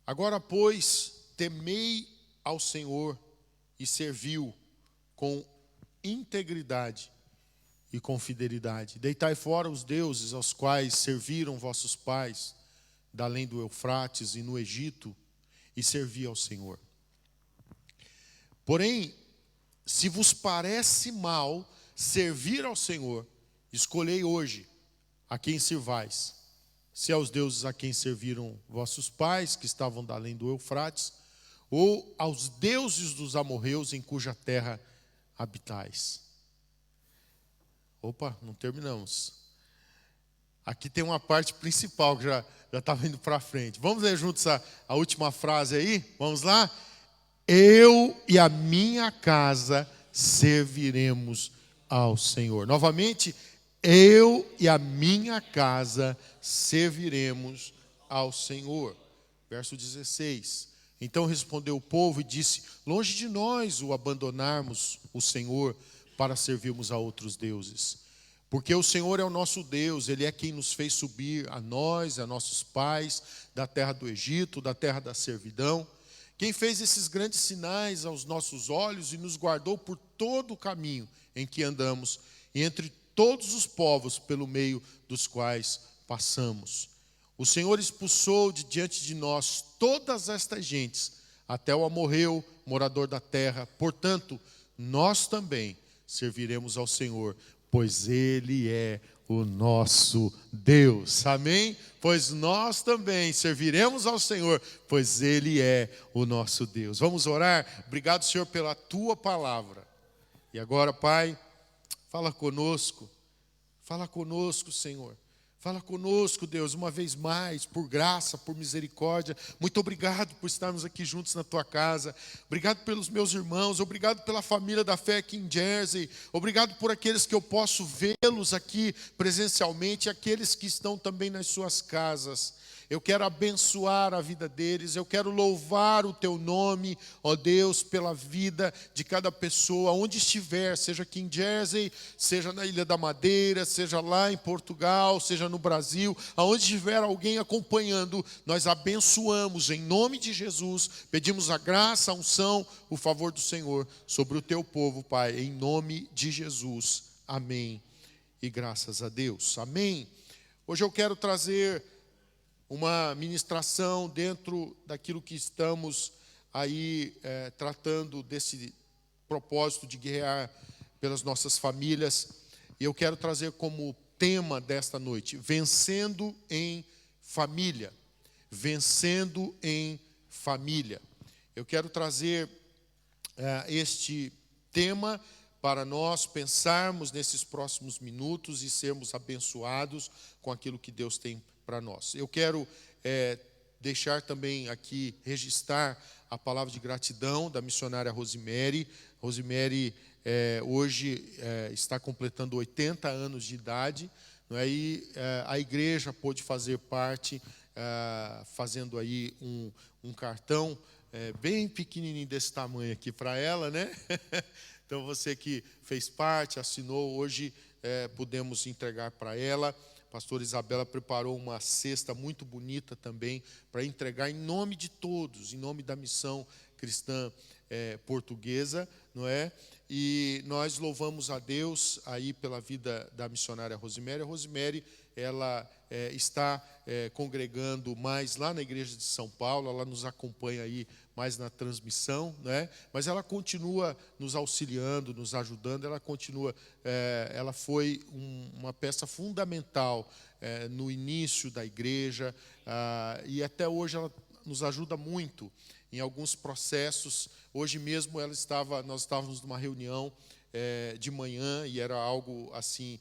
Agora, pois, temei ao Senhor e serviu com integridade e com fidelidade. Deitai fora os deuses aos quais serviram vossos pais, da além do Eufrates e no Egito, e servi ao Senhor. Porém, se vos parece mal servir ao Senhor, escolhei hoje a quem sirvais. Se aos deuses a quem serviram vossos pais, que estavam da além do Eufrates, ou aos deuses dos amorreus em cuja terra habitais. Opa, não terminamos. Aqui tem uma parte principal que já estava indo para frente. Vamos ler juntos a última frase aí? Vamos lá? Eu e a minha casa serviremos ao Senhor. Novamente, eu e a minha casa serviremos ao Senhor. Verso 16. Então respondeu o povo e disse: longe de nós o abandonarmos o Senhor para servirmos a outros deuses. Porque o Senhor é o nosso Deus, Ele é quem nos fez subir a nós, a nossos pais, da terra do Egito, da terra da servidão. Quem fez esses grandes sinais aos nossos olhos e nos guardou por todo o caminho em que andamos, e entre todos os povos pelo meio dos quais passamos. O Senhor expulsou de diante de nós todas estas gentes, até o amorreu, morador da terra. Portanto, nós também serviremos ao Senhor, pois Ele é o nosso Deus. Amém? Pois nós também serviremos ao Senhor, pois Ele é o nosso Deus. Vamos orar? Obrigado, Senhor, pela Tua palavra. E agora, Pai, fala conosco, Senhor. Fala conosco, Deus, uma vez mais, por graça, por misericórdia. Muito obrigado por estarmos aqui juntos na Tua casa. Obrigado pelos meus irmãos, obrigado pela família da fé aqui em Jersey. Obrigado por aqueles que eu posso vê-los aqui presencialmente, aqueles que estão também nas suas casas. Eu quero abençoar a vida deles, eu quero louvar o Teu nome, ó Deus, pela vida de cada pessoa, onde estiver, seja aqui em Jersey, seja na Ilha da Madeira, seja lá em Portugal, seja no Brasil, aonde estiver alguém acompanhando, nós abençoamos em nome de Jesus, pedimos a graça, a unção, o favor do Senhor sobre o Teu povo, Pai, em nome de Jesus. Amém. E graças a Deus. Amém. Hoje eu quero trazer uma ministração dentro daquilo que estamos aí tratando desse propósito de guerrear pelas nossas famílias. E eu quero trazer como tema desta noite, vencendo em família. Vencendo em família. Eu quero trazer este tema para nós pensarmos nesses próximos minutos e sermos abençoados com aquilo que Deus tem para nós. Eu quero deixar também aqui, registrar a palavra de gratidão da missionária Rosemary. Rosemary hoje está completando 80 anos de idade, não é? E a igreja pôde fazer parte, fazendo aí um cartão bem pequenininho desse tamanho aqui para ela, né? Então você que fez parte, assinou, hoje podemos entregar para ela. A pastora Isabela preparou uma cesta muito bonita também para entregar em nome de todos, em nome da missão cristã portuguesa, não é? E nós louvamos a Deus aí pela vida da missionária Rosemary. A Rosemary, ela está congregando mais lá na igreja de São Paulo, ela nos acompanha aí mais na transmissão, né? Mas ela continua nos auxiliando, nos ajudando, ela continua, ela foi uma peça fundamental no início da igreja, e até hoje ela nos ajuda muito em alguns processos. Hoje mesmo nós estávamos numa reunião de manhã e era algo assim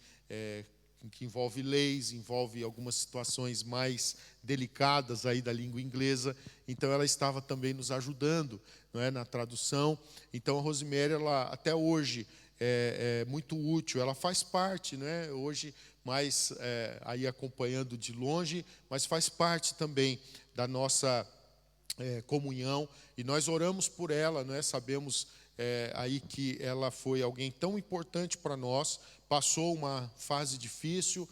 que envolve leis, envolve algumas situações mais delicadas aí da língua inglesa. Então ela estava também nos ajudando, não é, na tradução. Então a Rosemary, ela até hoje é muito útil. Ela faz parte, né, hoje mais aí acompanhando de longe, mas faz parte também da nossa comunhão, e nós oramos por ela, né? Sabemos aí que ela foi alguém tão importante para nós, passou uma fase difícil,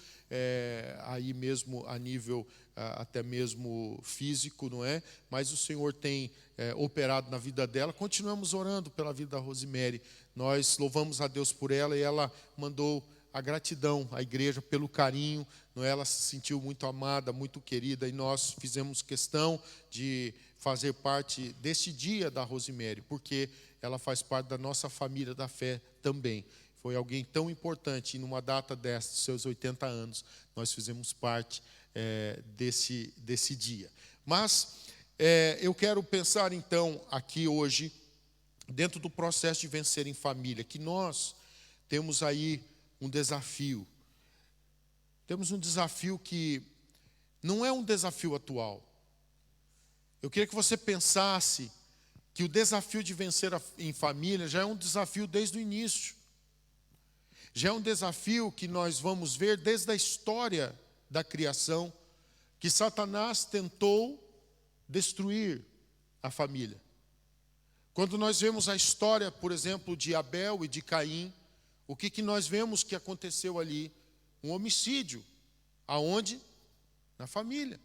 aí mesmo a nível até mesmo físico, não é? Mas o Senhor tem operado na vida dela. Continuamos orando pela vida da Rosemary. Nós louvamos a Deus por ela e ela mandou a gratidão à igreja pelo carinho, não é? Ela se sentiu muito amada, muito querida, e nós fizemos questão de fazer parte deste dia da Rosemary, porque ela faz parte da nossa família da fé também. Foi alguém tão importante, e numa data dessa, dos seus 80 anos, nós fizemos parte desse dia. Mas eu quero pensar então aqui hoje, dentro do processo de vencer em família, que nós temos aí um desafio. Temos um desafio que não é um desafio atual. Eu queria que você pensasse que o desafio de vencer em família já é um desafio desde o início. Já é um desafio que nós vamos ver desde a história da criação, que Satanás tentou destruir a família. Quando nós vemos a história, por exemplo, de Abel e de Caim, o que nós vemos que aconteceu ali? Um homicídio. Aonde? Na família.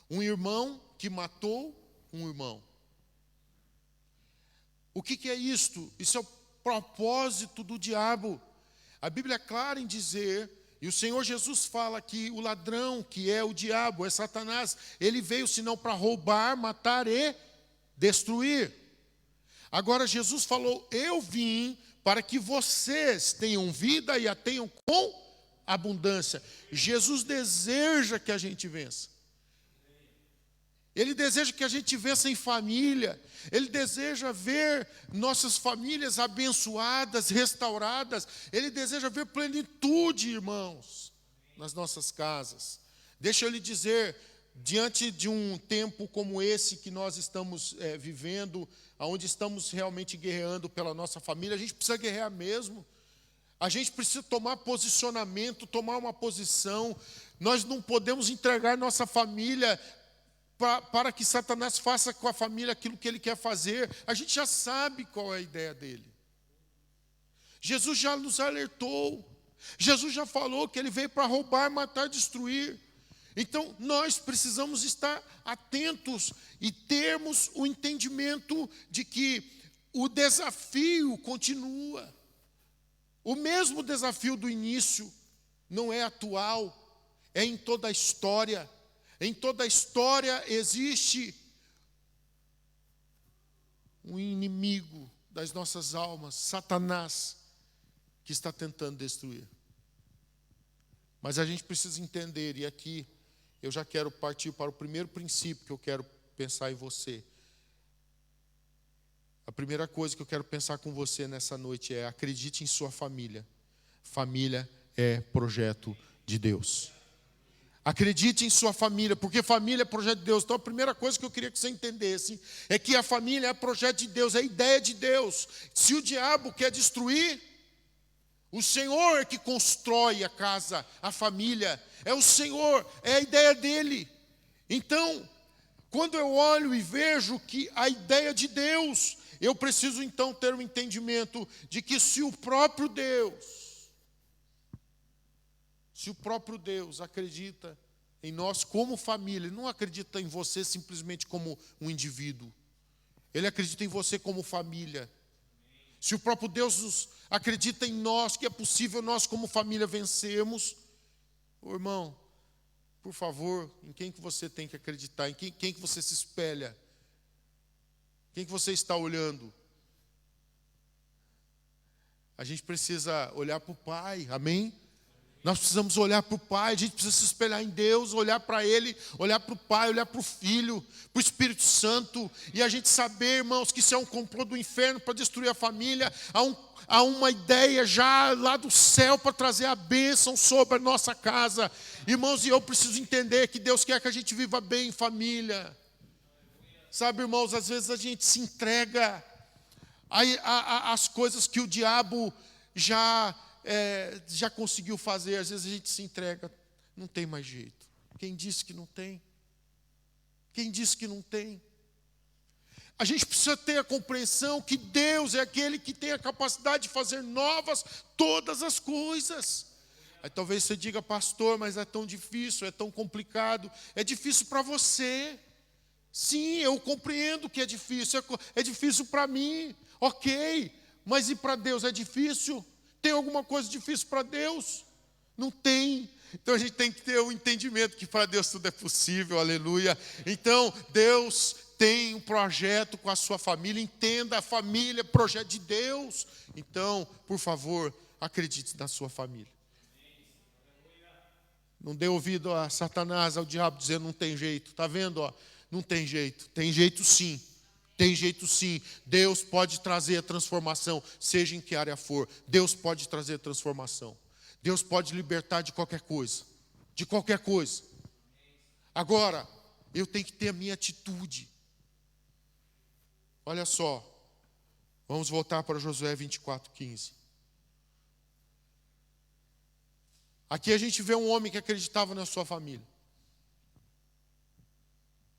Um irmão que matou um irmão. O que é isto? Isso é o propósito do diabo. A Bíblia é clara em dizer, e o Senhor Jesus fala que o ladrão, que é o diabo, é Satanás, ele veio senão para roubar, matar e destruir. Agora Jesus falou, eu vim para que vocês tenham vida e a tenham com abundância. Jesus deseja que a gente vença. Ele deseja que a gente vença em família. Ele deseja ver nossas famílias abençoadas, restauradas. Ele deseja ver plenitude, irmãos, nas nossas casas. Deixa eu lhe dizer, diante de um tempo como esse que nós estamos vivendo, onde estamos realmente guerreando pela nossa família, a gente precisa guerrear mesmo. A gente precisa tomar posicionamento, tomar uma posição. Nós não podemos entregar nossa família para que Satanás faça com a família aquilo que ele quer fazer. A gente já sabe qual é a ideia dele. Jesus já nos alertou. Jesus já falou que ele veio para roubar, matar, destruir. Então, nós precisamos estar atentos e termos o entendimento de que o desafio continua. O mesmo desafio do início não é atual, é em toda a história. Em toda a história existe um inimigo das nossas almas, Satanás, que está tentando destruir. Mas a gente precisa entender, e aqui eu já quero partir para o primeiro princípio que eu quero pensar em você. A primeira coisa que eu quero pensar com você nessa noite é: acredite em sua família. Família é projeto de Deus. Acredite em sua família, porque família é projeto de Deus. Então a primeira coisa que eu queria que você entendesse é que a família é projeto de Deus, é ideia de Deus. Se o diabo quer destruir, o Senhor é que constrói a casa, a família. É o Senhor, é a ideia dele. Então, quando eu olho e vejo que a ideia de Deus, eu preciso então ter um entendimento de que se o próprio Deus acredita em nós como família, ele não acredita em você simplesmente como um indivíduo. Ele acredita em você como família. Se o próprio Deus acredita em nós, que é possível nós como família vencermos, irmão, por favor, em quem que você tem que acreditar? Em quem que você se espelha? Quem que você está olhando? A gente precisa olhar para o Pai, amém? Nós precisamos olhar para o Pai, a gente precisa se espelhar em Deus, olhar para Ele, olhar para o Pai, olhar para o Filho, para o Espírito Santo, e a gente saber, irmãos, que isso é um complô do inferno para destruir a família, há uma ideia já lá do céu para trazer a bênção sobre a nossa casa. Irmãos, e eu preciso entender que Deus quer que a gente viva bem em família. Sabe, irmãos, às vezes a gente se entrega às coisas que o diabo já conseguiu fazer. Às vezes a gente se entrega, não tem mais jeito. Quem disse que não tem? Quem disse que não tem? A gente precisa ter a compreensão que Deus é aquele que tem a capacidade de fazer novas todas as coisas. Aí talvez você diga, pastor, mas é tão difícil, é tão complicado. É difícil para você. Sim, eu compreendo que é difícil. É difícil para mim. Ok, mas e para Deus é difícil? Tem alguma coisa difícil para Deus? Não tem. Então a gente tem que ter o entendimento que para Deus tudo é possível, aleluia. Então Deus tem um projeto com a sua família, entenda a família, projeto de Deus. Então, por favor, acredite na sua família. Não dê ouvido a Satanás, ao diabo, dizendo não tem jeito. Está vendo? Ó? Não tem jeito. Tem jeito sim. Tem jeito sim. Deus pode trazer a transformação, seja em que área for. Deus pode trazer a transformação. Deus pode libertar de qualquer coisa. De qualquer coisa. Agora, eu tenho que ter a minha atitude. Olha só. Vamos voltar para Josué 24:15. Aqui a gente vê um homem que acreditava na sua família.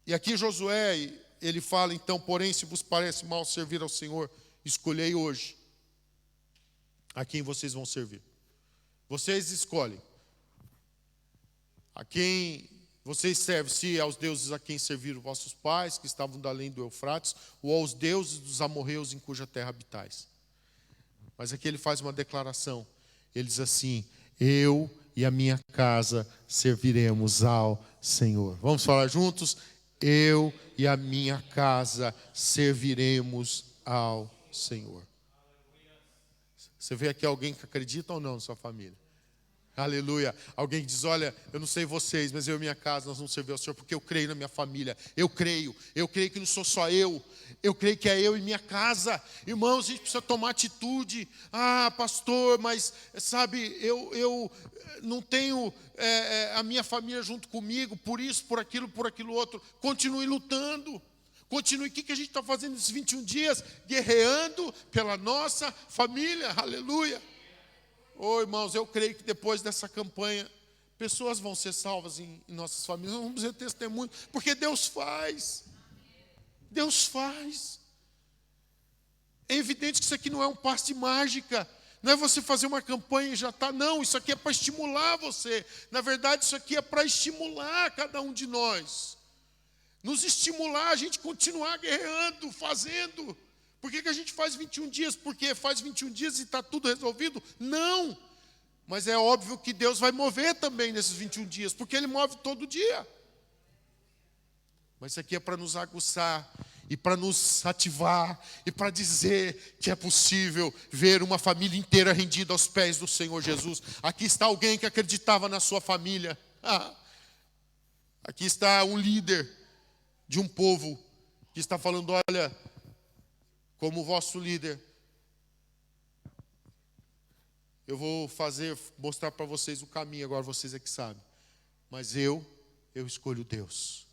E aqui Josué, ele fala, então, porém, se vos parece mal servir ao Senhor, escolhei hoje a quem vocês vão servir. Vocês escolhem a quem vocês servem, se aos deuses a quem serviram vossos pais, que estavam da além do Eufrates, ou aos deuses dos amorreus em cuja terra habitais. Mas aqui ele faz uma declaração. Ele diz assim, eu e a minha casa serviremos ao Senhor. Vamos falar juntos? Eu e a minha casa serviremos ao Senhor. Você vê aqui alguém que acredita ou não na sua família? Aleluia. Alguém que diz, olha, eu não sei vocês, mas eu e minha casa, nós vamos servir ao Senhor, porque eu creio na minha família. Eu creio que não sou só eu creio que é eu e minha casa. Irmãos, a gente precisa tomar atitude. Ah, pastor, mas sabe, eu não tenho a minha família junto comigo, por isso, por aquilo outro. Continue lutando. Continue. O que a gente está fazendo nesses 21 dias? Guerreando pela nossa família. Aleluia. Oh, irmãos, eu creio que depois dessa campanha, pessoas vão ser salvas em nossas famílias. Nós vamos ter testemunho, porque Deus faz. Deus faz. É evidente que isso aqui não é um passe de mágica. Não é você fazer uma campanha e já está. Não, isso aqui é para estimular você. Na verdade, isso aqui é para estimular cada um de nós. Nos estimular a gente continuar guerreando, fazendo. Por que a gente faz 21 dias? Porque faz 21 dias e está tudo resolvido? Não. Mas é óbvio que Deus vai mover também nesses 21 dias, porque Ele move todo dia. Mas isso aqui é para nos aguçar, e para nos ativar, e para dizer que é possível ver uma família inteira rendida aos pés do Senhor Jesus. Aqui está alguém que acreditava na sua família. Aqui está um líder de um povo que está falando, olha, como vosso líder, eu vou mostrar para vocês o caminho, agora vocês é que sabem. Mas eu escolho Deus.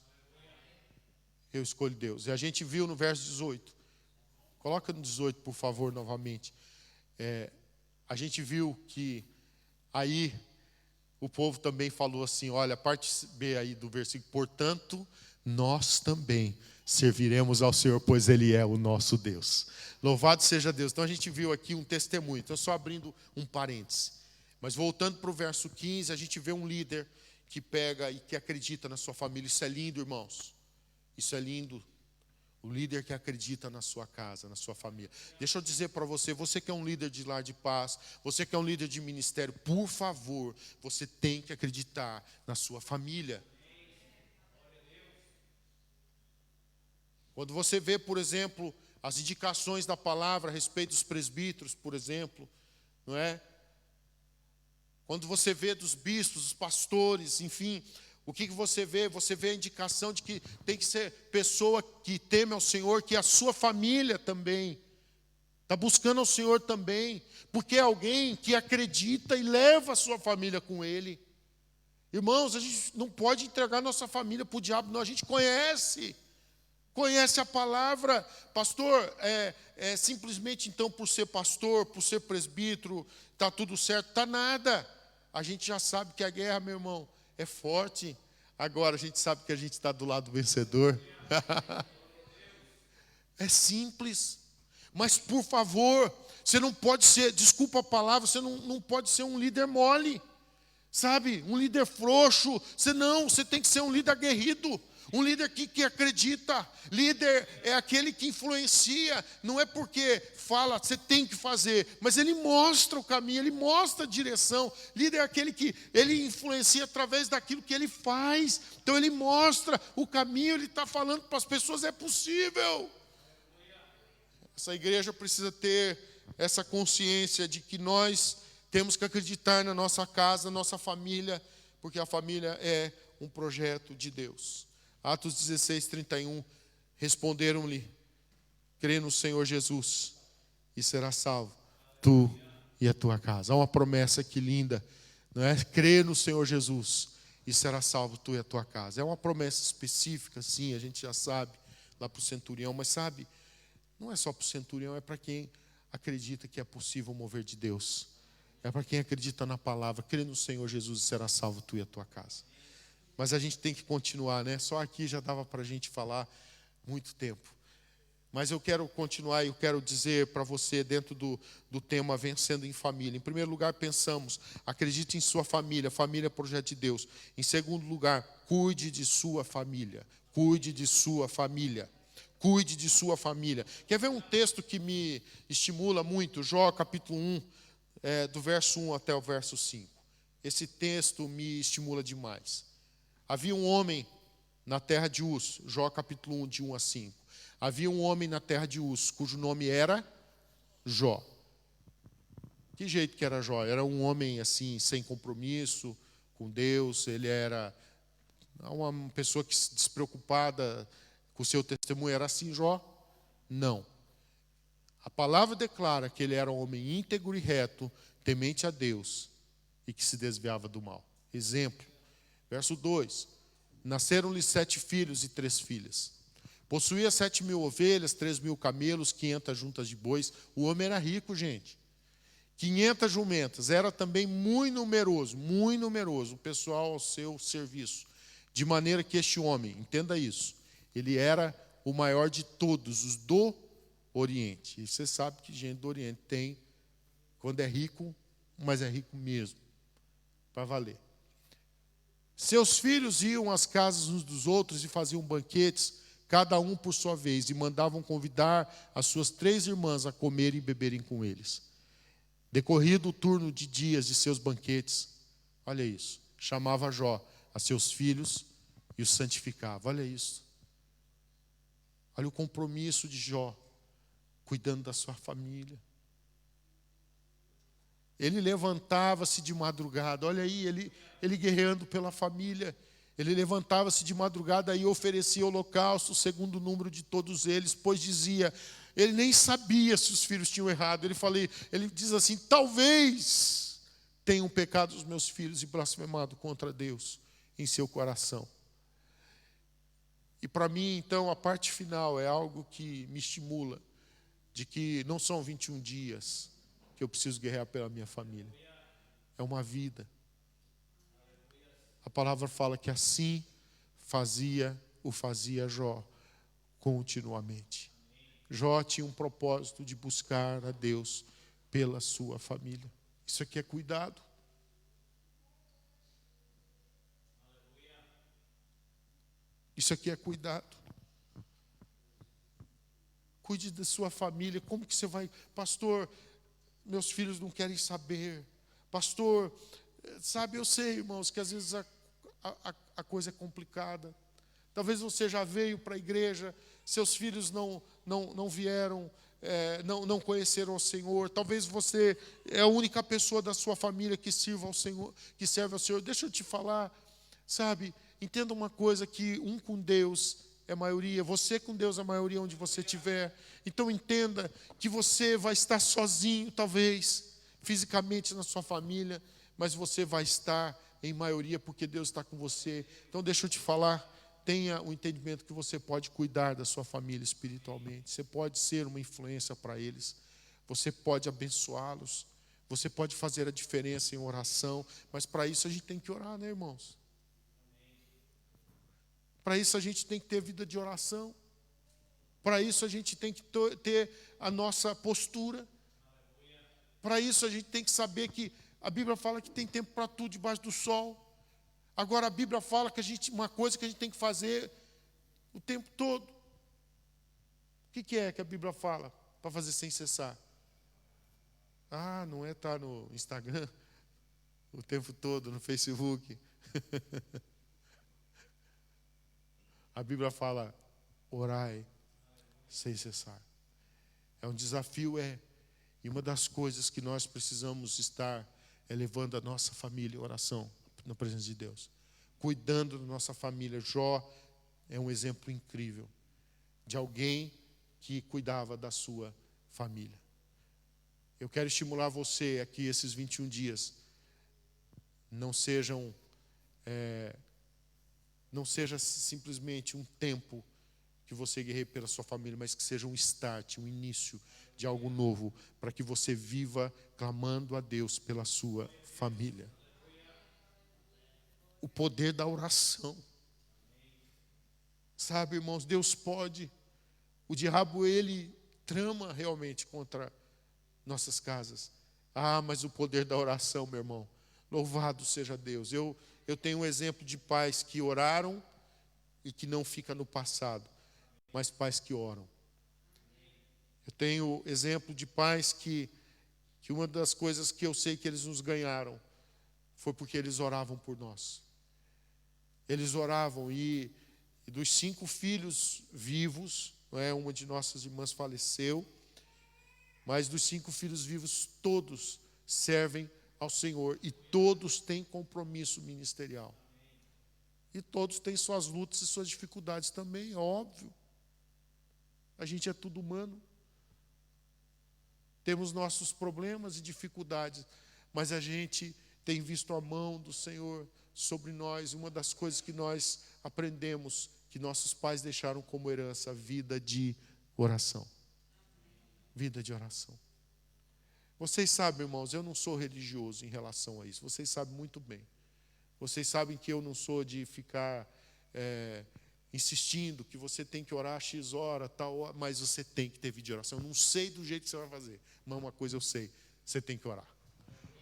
Eu escolho Deus. E a gente viu no verso 18. Coloca no 18, por favor, novamente. A gente viu que aí o povo também falou assim, olha, a parte B aí do versículo, portanto, nós também serviremos ao Senhor, pois Ele é o nosso Deus. Louvado seja Deus. Então a gente viu aqui um testemunho. Então só abrindo um parêntese. Mas voltando para o verso 15, a gente vê um líder que pega e que acredita na sua família. Isso é lindo, irmãos. Isso é lindo. O líder que acredita na sua casa, na sua família. Deixa eu dizer para você, você que é um líder de lar de paz, você que é um líder de ministério, por favor, você tem que acreditar na sua família. Quando você vê, por exemplo, as indicações da palavra a respeito dos presbíteros, por exemplo, não é? Quando você vê dos bispos, dos pastores, enfim, o que você vê? Você vê a indicação de que tem que ser pessoa que teme ao Senhor, que a sua família também está buscando ao Senhor também, porque é alguém que acredita e leva a sua família com Ele. Irmãos, a gente não pode entregar nossa família para o diabo, não, a gente conhece a palavra. Pastor, simplesmente então por ser pastor, por ser presbítero, está tudo certo? Está nada. A gente já sabe que a guerra, meu irmão, é forte. Agora a gente sabe que a gente está do lado vencedor. É simples. Mas por favor, você não pode ser, desculpa a palavra, você não pode ser um líder mole. Sabe, um líder frouxo, você tem que ser um líder aguerrido, um líder que acredita. Líder é aquele que influencia, não é porque fala, você tem que fazer, mas ele mostra o caminho, ele mostra a direção. Líder é aquele que ele influencia através daquilo que ele faz, então ele mostra o caminho, ele está falando para as pessoas, é possível. Essa igreja precisa ter essa consciência de que nós temos que acreditar na nossa casa, na nossa família, porque a família é um projeto de Deus. Atos 16, 31, responderam-lhe, crê no Senhor Jesus e serás salvo, tu e a tua casa. Há uma promessa que linda, não é? Crê no Senhor Jesus e serás salvo, tu e a tua casa. É uma promessa específica, sim, a gente já sabe, lá para o centurião, mas sabe, não é só para o centurião, é para quem acredita que é possível mover de Deus. É para quem acredita na palavra, crê no Senhor Jesus e será salvo tu e a tua casa. Mas a gente tem que continuar, né? Só aqui já dava para a gente falar muito tempo. Mas eu quero continuar e eu quero dizer para você, dentro do tema Vencendo em Família. Em primeiro lugar, pensamos, acredite em sua família, família é projeto de Deus. Em segundo lugar, cuide de sua família. Cuide de sua família. Cuide de sua família. Quer ver um texto que me estimula muito? Jó, capítulo 1. Do verso 1 até o verso 5. Esse texto me estimula demais. Havia um homem na terra de Uz, Jó capítulo 1, de 1 a 5. Havia um homem na terra de Uz, cujo nome era Jó. Que jeito que era Jó? Era um homem assim, sem compromisso com Deus, ele era uma pessoa que despreocupada com o seu testemunho. Era assim Jó? Não. A palavra declara que ele era um homem íntegro e reto, temente a Deus e que se desviava do mal. Exemplo, verso 2. Nasceram-lhe 7 filhos e 3 filhas. Possuía 7.000 ovelhas, 3.000 camelos, 500 juntas de bois. O homem era rico, gente. 500 jumentas. Era também muito numeroso, o pessoal ao seu serviço. De maneira que este homem, entenda isso, ele era o maior de todos os do Oriente. E você sabe que gente do Oriente tem, quando é rico, mas é rico mesmo, para valer. Seus filhos iam às casas uns dos outros e faziam banquetes, cada um por sua vez, e mandavam convidar as suas 3 irmãs a comerem e beberem com eles. Decorrido o turno de dias de seus banquetes, olha isso, chamava Jó a seus filhos e os santificava. Olha isso. Olha o compromisso de Jó, cuidando da sua família. Ele levantava-se de madrugada, olha aí, ele guerreando pela família. Ele levantava-se de madrugada e oferecia holocausto, segundo o número de todos eles, pois dizia, ele nem sabia se os filhos tinham errado. Ele diz assim, talvez tenham pecado os meus filhos e blasfemado contra Deus em seu coração. E para mim, então, a parte final é algo que me estimula, de que não são 21 dias que eu preciso guerrear pela minha família. É uma vida. A palavra fala que assim fazia Jó continuamente. Jó tinha um propósito de buscar a Deus pela sua família. Isso aqui é cuidado. Isso aqui é cuidado. Cuide da sua família. Como que você vai... Pastor, meus filhos não querem saber. Pastor, sabe, eu sei, irmãos, que às vezes a coisa é complicada. Talvez você já veio para a igreja, seus filhos não vieram, não conheceram o Senhor. Talvez você é a única pessoa da sua família que serve ao Senhor. Deixa eu te falar, sabe, entenda uma coisa, que com Deus é maioria, você com Deus é maioria onde você estiver. Então entenda que você vai estar sozinho, talvez, fisicamente na sua família, mas você vai estar em maioria porque Deus está com você. Então deixa eu te falar, tenha o entendimento que você pode cuidar da sua família espiritualmente. Você pode ser uma influência para eles. Você pode abençoá-los. Você pode fazer a diferença em oração. Mas para isso a gente tem que orar, né, irmãos? Para isso a gente tem que ter vida de oração. Para isso a gente tem que ter a nossa postura. Para isso a gente tem que saber que A Bíblia fala que tem tempo para tudo debaixo do sol. Agora a Bíblia fala que uma coisa que a gente tem que fazer o tempo todo. O que é que a Bíblia fala para fazer sem cessar? Não é estar no Instagram o tempo todo, no Facebook. A Bíblia fala, orai sem cessar. É um desafio, e uma das coisas que nós precisamos estar levando a nossa família em oração, na presença de Deus. Cuidando da nossa família. Jó é um exemplo incrível de alguém que cuidava da sua família. Eu quero estimular você aqui esses 21 dias. Não seja simplesmente um tempo que você guerreie pela sua família, mas que seja um start, um início de algo novo, para que você viva clamando a Deus pela sua família. O poder da oração. Sabe, irmãos, Deus pode. O diabo, ele trama realmente contra nossas casas. Mas o poder da oração, meu irmão. Louvado seja Deus. Eu tenho um exemplo de pais que oraram e que não fica no passado, mas pais que oram. Eu tenho exemplo de pais que uma das coisas que eu sei que eles nos ganharam foi porque eles oravam por nós. Eles oravam e dos 5 filhos vivos, uma de nossas irmãs faleceu, mas dos 5 filhos vivos, todos servem ao Senhor e todos têm compromisso ministerial. E todos têm suas lutas e suas dificuldades também, é óbvio. A gente é tudo humano. Temos nossos problemas e dificuldades, mas a gente tem visto a mão do Senhor sobre nós. Uma das coisas que nós aprendemos, que nossos pais deixaram como herança, a vida de oração. Vida de oração. Vocês sabem, irmãos, eu não sou religioso em relação a isso. Vocês sabem muito bem. Vocês sabem que eu não sou de ficar insistindo que você tem que orar X hora, tal hora, mas você tem que ter vida de oração. Eu não sei do jeito que você vai fazer, mas uma coisa eu sei, você tem que orar.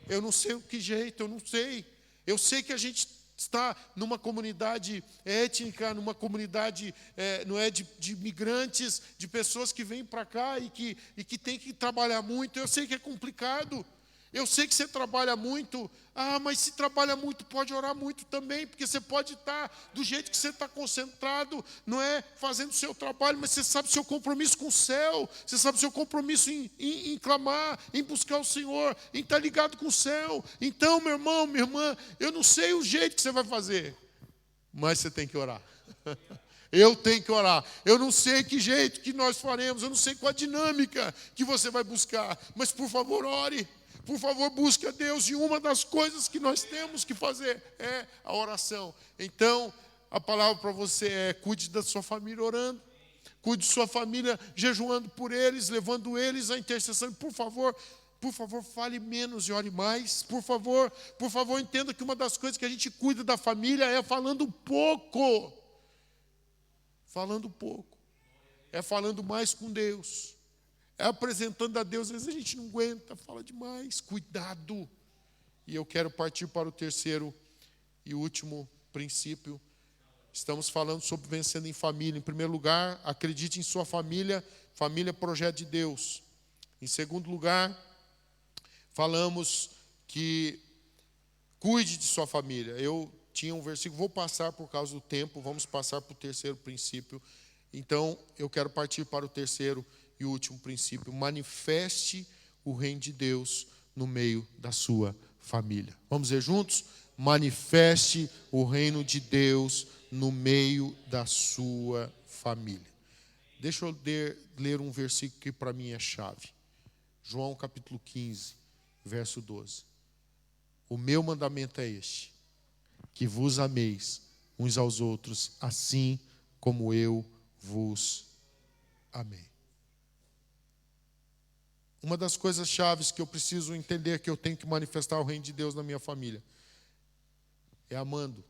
Eu não sei o que jeito, eu não sei. Eu sei que a gente está numa comunidade étnica, numa comunidade de imigrantes, de pessoas que vêm para cá e que tem que trabalhar muito. Eu sei que é complicado. Eu sei que você trabalha muito. Mas se trabalha muito, pode orar muito também, porque você pode estar do jeito que você está concentrado, não é fazendo o seu trabalho, mas você sabe o seu compromisso com o céu, você sabe o seu compromisso em clamar, em buscar o Senhor, em estar ligado com o céu. Então, meu irmão, minha irmã, eu não sei o jeito que você vai fazer, mas você tem que orar. Eu tenho que orar. Eu não sei que jeito que nós faremos, eu não sei qual a dinâmica que você vai buscar, mas por favor, ore. Por favor, busque a Deus. E uma das coisas que nós temos que fazer é a oração. Então, a palavra para você é: cuide da sua família orando. Cuide de sua família jejuando por eles, levando eles à intercessão. Por favor, fale menos e ore mais. Por favor, entenda que uma das coisas que a gente cuida da família é falando pouco. Falando pouco. É falando mais com Deus. É apresentando a Deus. Às vezes a gente não aguenta, fala demais. Cuidado. E eu quero partir para o terceiro e último princípio. Estamos falando sobre vencendo em família. Em primeiro lugar, acredite em sua família. Família é projeto de Deus. Em segundo lugar, falamos que cuide de sua família. Eu tinha um versículo, vou passar por causa do tempo, vamos passar para o terceiro princípio. Então, eu quero partir para o terceiro e último princípio: manifeste o reino de Deus no meio da sua família. Vamos ver juntos? Manifeste o reino de Deus no meio da sua família. Deixa eu ler um versículo que para mim é chave. João capítulo 15, verso 12. O meu mandamento é este: que vos ameis uns aos outros, assim como eu vos amei. Uma das coisas chaves que eu preciso entender, que eu tenho que manifestar o reino de Deus na minha família, é amando.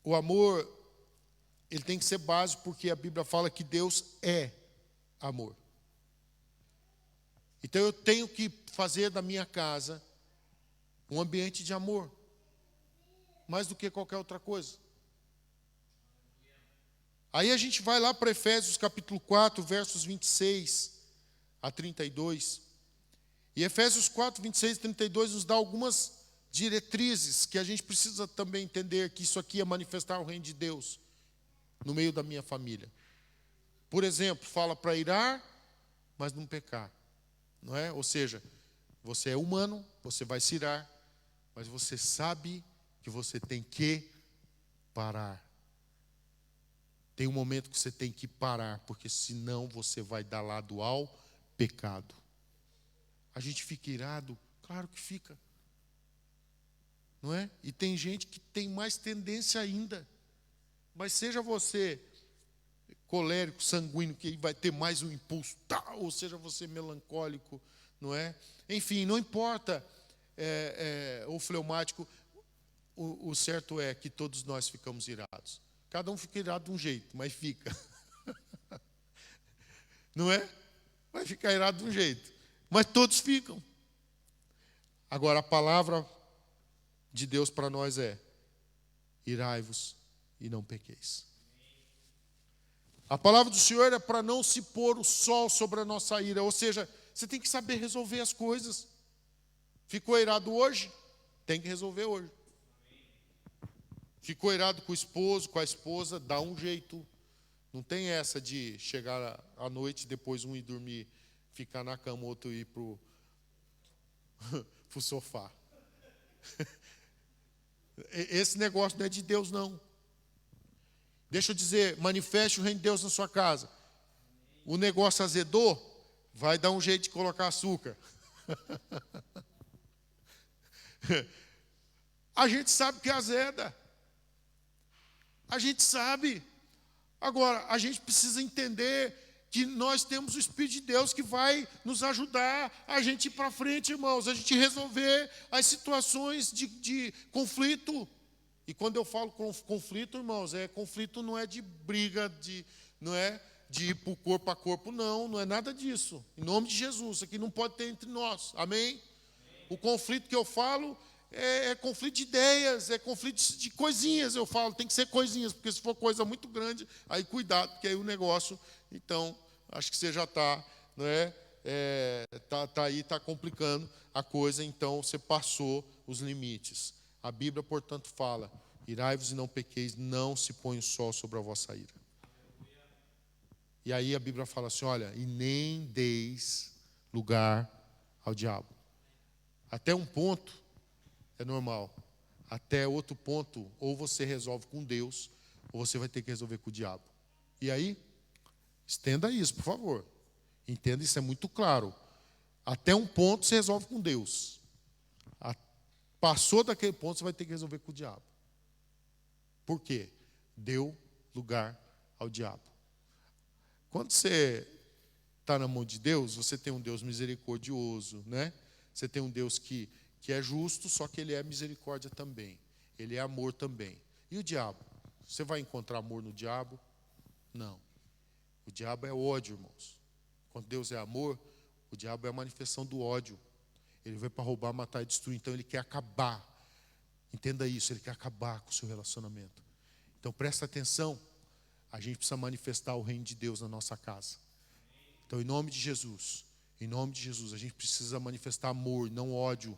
O amor, ele tem que ser básico, porque a Bíblia fala que Deus é amor. Então eu tenho que fazer da minha casa um ambiente de amor, mais do que qualquer outra coisa. Aí a gente vai lá para Efésios capítulo 4, versos 26 a 32. E Efésios 4, 26 e 32 nos dá algumas diretrizes que a gente precisa também entender que isso aqui é manifestar o reino de Deus no meio da minha família. Por exemplo, fala para irar, mas não pecar. Não é? Ou seja, você é humano, você vai se irar, mas você sabe que você tem que parar. Tem um momento que você tem que parar, porque senão você vai dar lado ao pecado. A gente fica irado? Claro que fica. Não é? E tem gente que tem mais tendência ainda. Mas seja você colérico, sanguíneo, que vai ter mais um impulso, ou seja você melancólico, não é? Enfim, não importa, ou fleumático, o certo é que todos nós ficamos irados. Cada um fica irado de um jeito, mas fica. Não é? Vai ficar irado de um jeito, mas todos ficam. Agora, a palavra de Deus para nós é: irai-vos e não pequeis. A palavra do Senhor é para não se pôr o sol sobre a nossa ira. Ou seja, você tem que saber resolver as coisas. Ficou irado hoje? Tem que resolver hoje. Ficou irado com o esposo, com a esposa? Dá um jeito. Não tem essa de chegar à noite, depois um ir dormir, ficar na cama, outro ir para o sofá. Esse negócio não é de Deus, não. Deixa eu dizer, manifeste o reino de Deus na sua casa. O negócio azedou, vai dar um jeito de colocar açúcar. A gente sabe que azeda. A gente sabe. Agora, a gente precisa entender que nós temos o Espírito de Deus que vai nos ajudar a gente ir para frente, irmãos, a gente resolver as situações de conflito. E quando eu falo conflito, irmãos, conflito não é de briga, não é de ir por corpo a corpo, não é nada disso. Em nome de Jesus, aqui não pode ter entre nós, amém? O conflito que eu falo é conflito de ideias, é conflito de coisinhas, eu falo, tem que ser coisinhas, porque se for coisa muito grande, aí cuidado, porque aí o negócio, então, acho que você já está, não é? Está complicando a coisa, então você passou os limites. A Bíblia, portanto, fala: irai-vos e não pequeis, não se põe o sol sobre a vossa ira. E aí a Bíblia fala assim, olha, e nem deis lugar ao diabo. Até um ponto é normal. Até outro ponto, ou você resolve com Deus, ou você vai ter que resolver com o diabo. E aí, estenda isso, por favor. Entenda, isso é muito claro. Até um ponto você resolve com Deus. Passou daquele ponto, você vai ter que resolver com o diabo. Por quê? Deu lugar ao diabo. Quando você está na mão de Deus, você tem um Deus misericordioso, né? Você tem um Deus que é justo, só que ele é misericórdia também. Ele é amor também. E o diabo? Você vai encontrar amor no diabo? Não. O diabo é ódio, irmãos. Quando Deus é amor, o diabo é a manifestação do ódio. Ele veio para roubar, matar e destruir. Então ele quer acabar. Entenda isso, ele quer acabar com o seu relacionamento. Então presta atenção. A gente precisa manifestar o reino de Deus na nossa casa. Então, em nome de Jesus, a gente precisa manifestar amor, não ódio.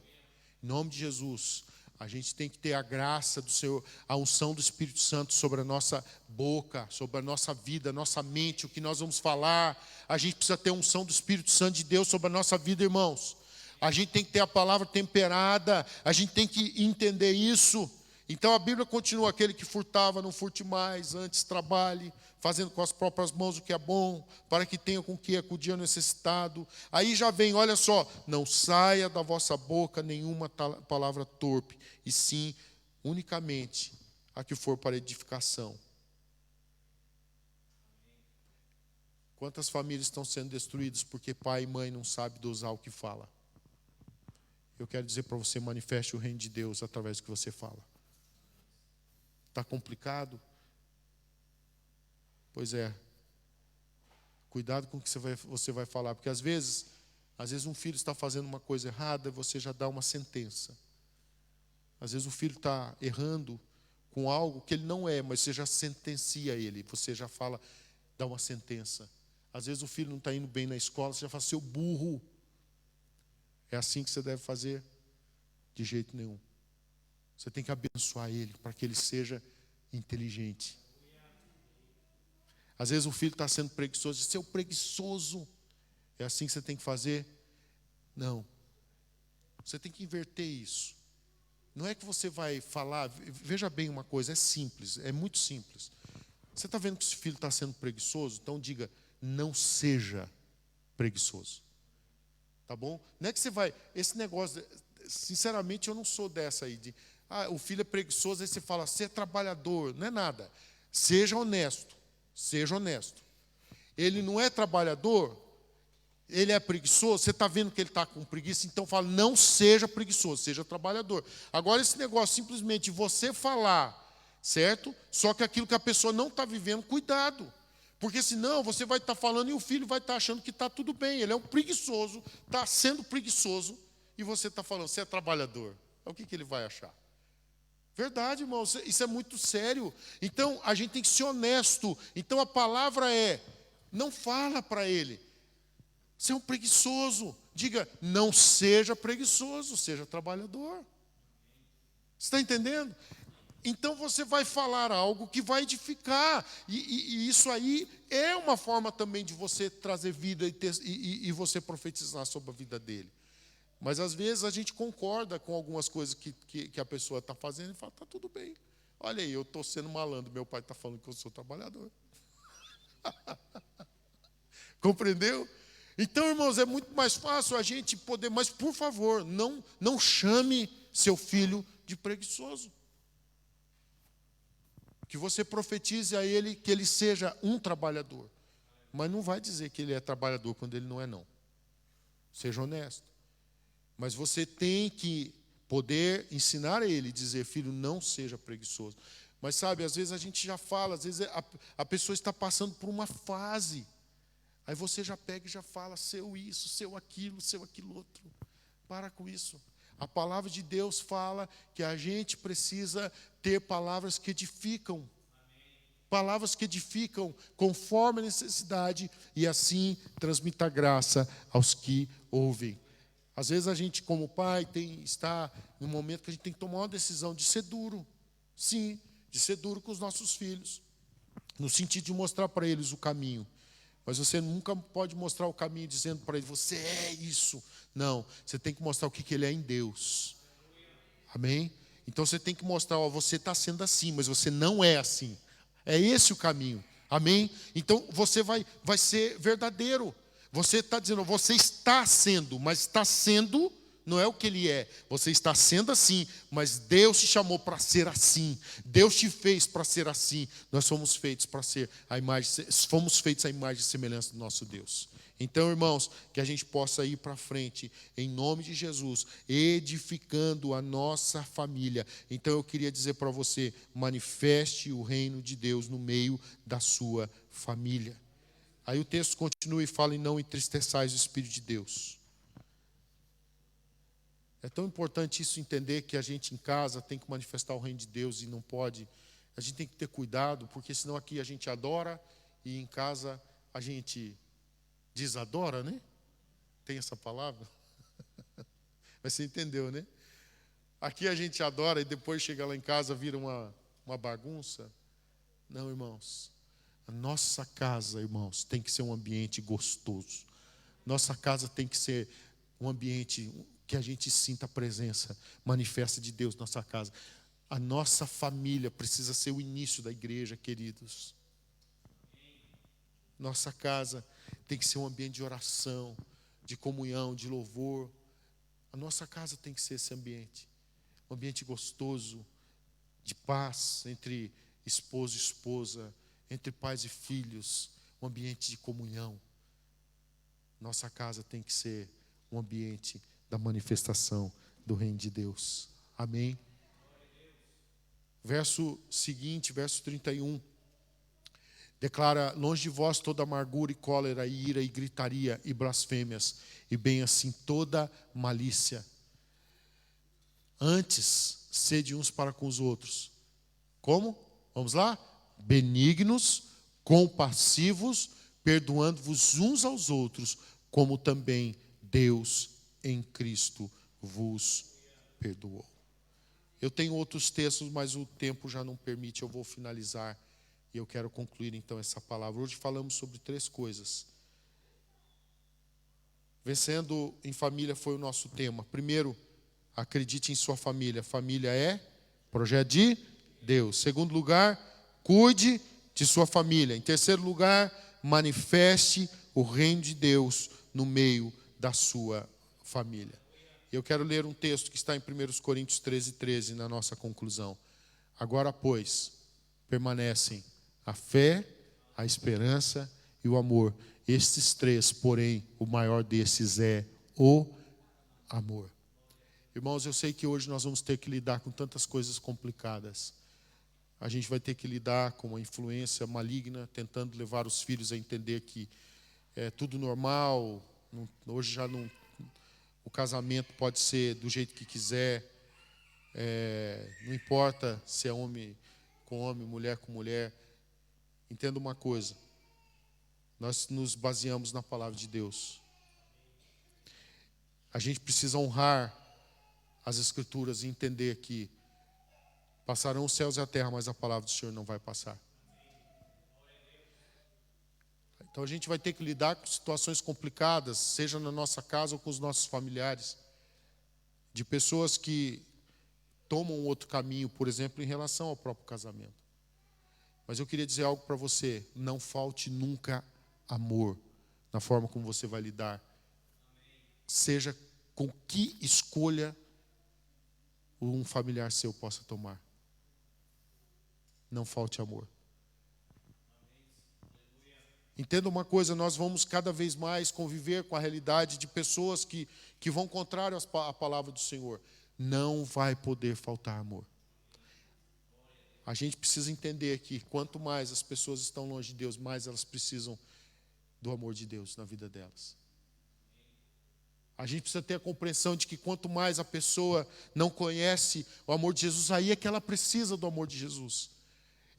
Em nome de Jesus, a gente tem que ter a graça do Senhor, a unção do Espírito Santo sobre a nossa boca, sobre a nossa vida, a nossa mente, o que nós vamos falar. A gente precisa ter a unção do Espírito Santo de Deus sobre a nossa vida, irmãos. A gente tem que ter a palavra temperada, a gente tem que entender isso. Então a Bíblia continua: aquele que furtava, não furte mais, antes trabalhe, fazendo com as próprias mãos o que é bom, para que tenha com que acudir ao necessitado. Aí já vem, olha só, não saia da vossa boca nenhuma palavra torpe, e sim, unicamente, a que for para edificação. Quantas famílias estão sendo destruídas porque pai e mãe não sabem dosar o que fala? Eu quero dizer para você, manifeste o reino de Deus através do que você fala. Está complicado? Pois é. Cuidado com o que você vai falar, porque às vezes Às vezes um filho está fazendo uma coisa errada e você já dá uma sentença. Às vezes o filho está errando com algo que ele não é, mas você já sentencia ele, você já fala, dá uma sentença. Às vezes o filho não está indo bem na escola, você já fala, seu burro. É assim que você deve fazer? De jeito nenhum. Você tem que abençoar ele para que ele seja inteligente. Às vezes o filho está sendo preguiçoso, seu preguiçoso. É assim que você tem que fazer? Não. Você tem que inverter isso. Não é que você vai falar, veja bem uma coisa, é simples, é muito simples. Você está vendo que esse filho está sendo preguiçoso? Então diga, não seja preguiçoso. Tá bom? Não é que você vai, esse negócio, sinceramente eu não sou dessa aí, o filho é preguiçoso, aí você fala, você é trabalhador, não é nada. Seja honesto, seja honesto. Ele não é trabalhador, ele é preguiçoso, você está vendo que ele está com preguiça, então fala, não seja preguiçoso, seja trabalhador. Agora esse negócio simplesmente de você falar, certo? Só que aquilo que a pessoa não está vivendo, cuidado. Porque senão você vai estar falando e o filho vai estar achando que está tudo bem. Ele é um preguiçoso, está sendo preguiçoso, e você está falando, você é trabalhador. O que ele vai achar? Verdade, irmão, isso é muito sério. Então a gente tem que ser honesto. Então a palavra é, não fala para ele. Você é um preguiçoso. Diga, não seja preguiçoso, seja trabalhador. Você está entendendo? Então você vai falar algo que vai edificar. E isso aí é uma forma também de você trazer vida e você profetizar sobre a vida dele. Mas às vezes a gente concorda com algumas coisas que a pessoa está fazendo e fala, está tudo bem. Olha aí, eu estou sendo malandro, meu pai está falando que eu sou trabalhador. Compreendeu? Então, irmãos, é muito mais fácil a gente poder, mas por favor, não chame seu filho de preguiçoso. Que você profetize a ele que ele seja um trabalhador. Mas não vai dizer que ele é trabalhador quando ele não é, não. Seja honesto. Mas você tem que poder ensinar a ele, dizer, filho, não seja preguiçoso. Mas sabe, às vezes a gente já fala, às vezes a pessoa está passando por uma fase. Aí você já pega e já fala, seu isso, seu aquilo outro. Para com isso. A palavra de Deus fala que a gente precisa ter palavras que edificam. Palavras que edificam conforme a necessidade e assim transmita graça aos que ouvem. Às vezes a gente, como pai, está num momento que a gente tem que tomar uma decisão de ser duro. Sim, de ser duro com os nossos filhos. No sentido de mostrar para eles o caminho. Mas você nunca pode mostrar o caminho dizendo para ele, você é isso. Não, você tem que mostrar o que ele é em Deus. Amém? Então você tem que mostrar, você está sendo assim, mas você não é assim. É esse o caminho. Amém? Então você vai ser verdadeiro. Você está dizendo, você está sendo, mas está sendo não é o que ele é. Você está sendo assim, mas Deus te chamou para ser assim. Deus te fez para ser assim. Nós somos feitos para ser a imagem, fomos feitos à imagem e semelhança do nosso Deus. Então, irmãos, que a gente possa ir para frente, em nome de Jesus, edificando a nossa família. Então, eu queria dizer para você, manifeste o reino de Deus no meio da sua família. Aí o texto continua e fala, e não entristeçais o Espírito de Deus. É tão importante isso, entender que a gente em casa tem que manifestar o reino de Deus e não pode. A gente tem que ter cuidado, porque senão aqui a gente adora e em casa a gente desadora, né? Tem essa palavra? Mas você entendeu, né? Aqui a gente adora e depois chega lá em casa vira uma bagunça. Não, irmãos. A nossa casa, irmãos, tem que ser um ambiente gostoso. Nossa casa tem que ser um ambiente que a gente sinta a presença manifesta de Deus na nossa casa. A nossa família precisa ser o início da igreja, queridos. Nossa casa tem que ser um ambiente de oração, de comunhão, de louvor. A nossa casa tem que ser esse ambiente. Um ambiente gostoso, de paz entre esposo e esposa, entre pais e filhos, um ambiente de comunhão. Nossa casa tem que ser um ambiente da manifestação do reino de Deus. Amém? Verso seguinte, verso 31. Declara: longe de vós toda amargura e cólera e ira e gritaria e blasfêmias, e bem assim toda malícia. Antes, sede uns para com os outros. Como? Vamos lá? Benignos, compassivos, perdoando-vos uns aos outros, como também Deus em Cristo vos perdoou. Eu tenho outros textos, mas o tempo já não permite, eu vou finalizar. E eu quero concluir então essa palavra. Hoje falamos sobre 3 coisas. Vencendo em família foi o nosso tema. Primeiro, acredite em sua família. Família é projeto de Deus. Segundo lugar, cuide de sua família. Em terceiro lugar, manifeste o reino de Deus no meio da sua família. Eu quero ler um texto que está em 1 Coríntios 13, na nossa conclusão. Agora, pois, permanecem a fé, a esperança e o amor. Estes 3, porém, o maior desses é o amor. Irmãos, eu sei que hoje nós vamos ter que lidar com tantas coisas complicadas. A gente vai ter que lidar com uma influência maligna, tentando levar os filhos a entender que é tudo normal. Hoje já não, o casamento pode ser do jeito que quiser. Não importa se é homem com homem, mulher com mulher. Entenda uma coisa, nós nos baseamos na palavra de Deus. A gente precisa honrar as Escrituras e entender que passarão os céus e a terra, mas a palavra do Senhor não vai passar. Então a gente vai ter que lidar com situações complicadas, seja na nossa casa ou com os nossos familiares, de pessoas que tomam outro caminho, por exemplo, em relação ao próprio casamento. Mas eu queria dizer algo para você: não falte nunca amor na forma como você vai lidar. Seja com que escolha um familiar seu possa tomar. Não falte amor. Entenda uma coisa, nós vamos cada vez mais conviver com a realidade de pessoas que vão contrário à palavra do Senhor. Não vai poder faltar amor. A gente precisa entender que quanto mais as pessoas estão longe de Deus, mais elas precisam do amor de Deus na vida delas. A gente precisa ter a compreensão de que quanto mais a pessoa não conhece o amor de Jesus, aí é que ela precisa do amor de Jesus.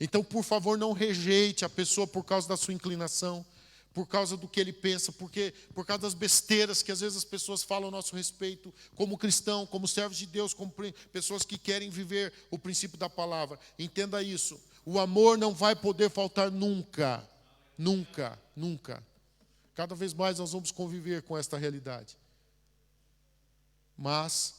Então, por favor, não rejeite a pessoa por causa da sua inclinação, por causa do que ele pensa, por causa das besteiras que às vezes as pessoas falam ao nosso respeito, como cristão, como servos de Deus, como pessoas que querem viver o princípio da palavra. Entenda isso, o amor não vai poder faltar nunca, nunca, nunca. Cada vez mais nós vamos conviver com esta realidade. Mas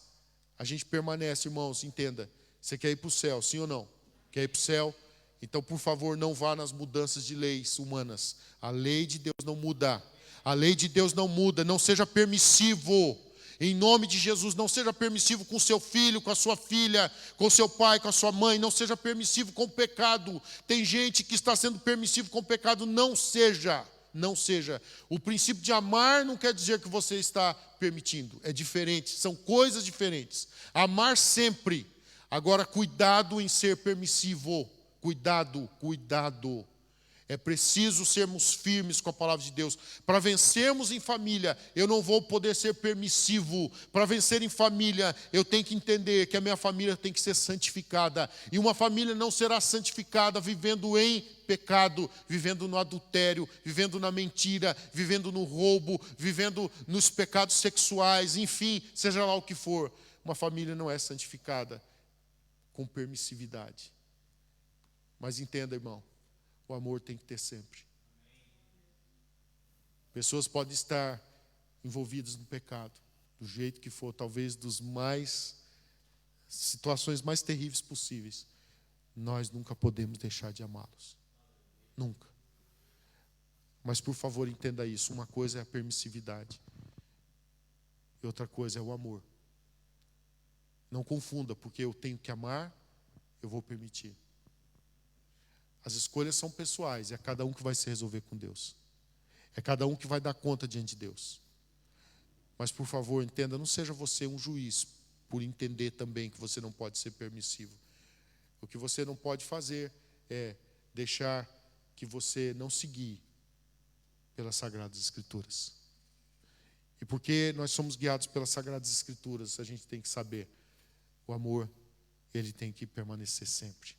a gente permanece, irmãos, entenda, você quer ir para o céu, sim ou não? Quer ir para o céu? Então, por favor, não vá nas mudanças de leis humanas. A lei de Deus não muda. A lei de Deus não muda. Não seja permissivo. Em nome de Jesus, não seja permissivo com seu filho, com a sua filha, com seu pai, com a sua mãe. Não seja permissivo com o pecado. Tem gente que está sendo permissivo com o pecado. Não seja. Não seja. O princípio de amar não quer dizer que você está permitindo. É diferente. São coisas diferentes. Amar sempre. Agora, cuidado em ser permissivo. Cuidado, cuidado. É preciso sermos firmes com a palavra de Deus. Para vencermos em família, eu não vou poder ser permissivo. Para vencer em família, eu tenho que entender que a minha família tem que ser santificada. E uma família não será santificada vivendo em pecado, vivendo no adultério, vivendo na mentira, vivendo no roubo, vivendo nos pecados sexuais, enfim, seja lá o que for. Uma família não é santificada com permissividade. Mas entenda, irmão, o amor tem que ter sempre. Pessoas podem estar envolvidas no pecado, do jeito que for, talvez situações mais terríveis possíveis. Nós nunca podemos deixar de amá-los. Nunca. Mas, por favor, entenda isso. Uma coisa é a permissividade. E outra coisa é o amor. Não confunda, porque eu tenho que amar, eu vou permitir. As escolhas são pessoais, é cada um que vai se resolver com Deus. É cada um que vai dar conta diante de Deus. Mas, por favor, entenda, não seja você um juiz, por entender também que você não pode ser permissivo. O que você não pode fazer é deixar que você não se guie pelas Sagradas Escrituras. E porque nós somos guiados pelas Sagradas Escrituras, a gente tem que saber, o amor, ele tem que permanecer sempre.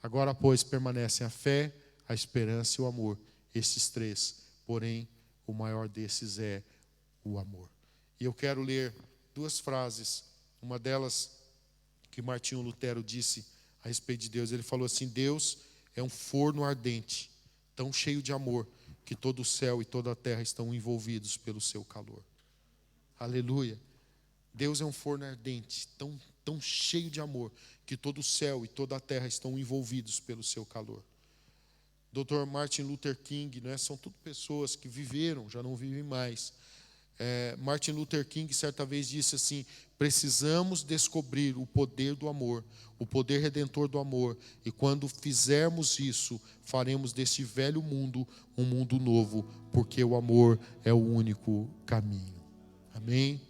Agora, pois, permanecem a fé, a esperança e o amor. Esses três, porém, o maior desses é o amor. E eu quero ler duas frases. Uma delas que Martinho Lutero disse a respeito de Deus. Ele falou assim: Deus é um forno ardente, tão cheio de amor, que todo o céu e toda a terra estão envolvidos pelo seu calor. Aleluia. Deus é um forno ardente, tão cheio de amor, que todo o céu e toda a terra estão envolvidos pelo seu calor. Dr. Martin Luther King, né, são tudo pessoas que viveram, já não vivem mais. Martin Luther King certa vez disse assim: precisamos descobrir o poder do amor, o poder redentor do amor, e quando fizermos isso, faremos deste velho mundo um mundo novo, porque o amor é o único caminho. Amém?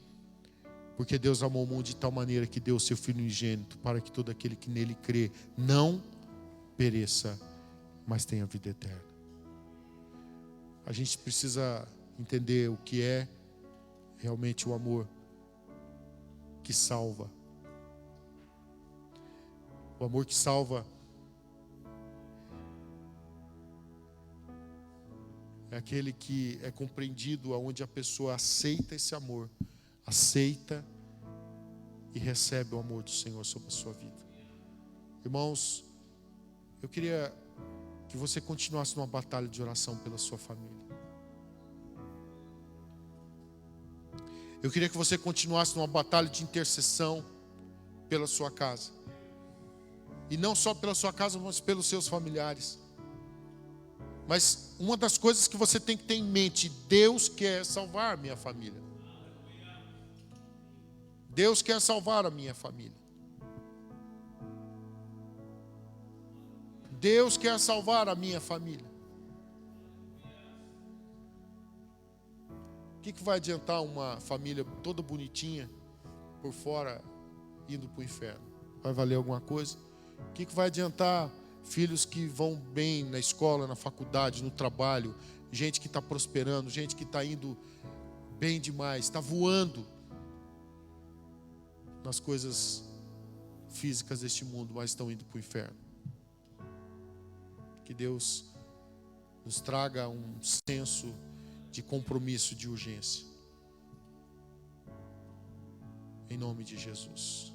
Porque Deus amou o mundo de tal maneira que deu o seu Filho unigênito, para que todo aquele que nele crê não pereça, mas tenha vida eterna. A gente precisa entender o que é realmente o amor que salva. O amor que salva é aquele que é compreendido aonde a pessoa aceita esse amor, aceita e recebe o amor do Senhor sobre a sua vida. Irmãos, eu queria que você continuasse numa batalha de oração pela sua família. Eu queria que você continuasse numa batalha de intercessão pela sua casa. E não só pela sua casa, mas pelos seus familiares. Mas uma das coisas que você tem que ter em mente: Deus quer salvar a minha família. Deus quer salvar a minha família. Deus quer salvar a minha família. O que vai adiantar uma família toda bonitinha por fora indo para o inferno? Vai valer alguma coisa? O que vai adiantar filhos que vão bem na escola, na faculdade, no trabalho, gente que está prosperando, gente que está indo bem demais, está voando nas coisas físicas deste mundo, mas estão indo para o inferno? Que Deus nos traga um senso de compromisso, de urgência. Em nome de Jesus.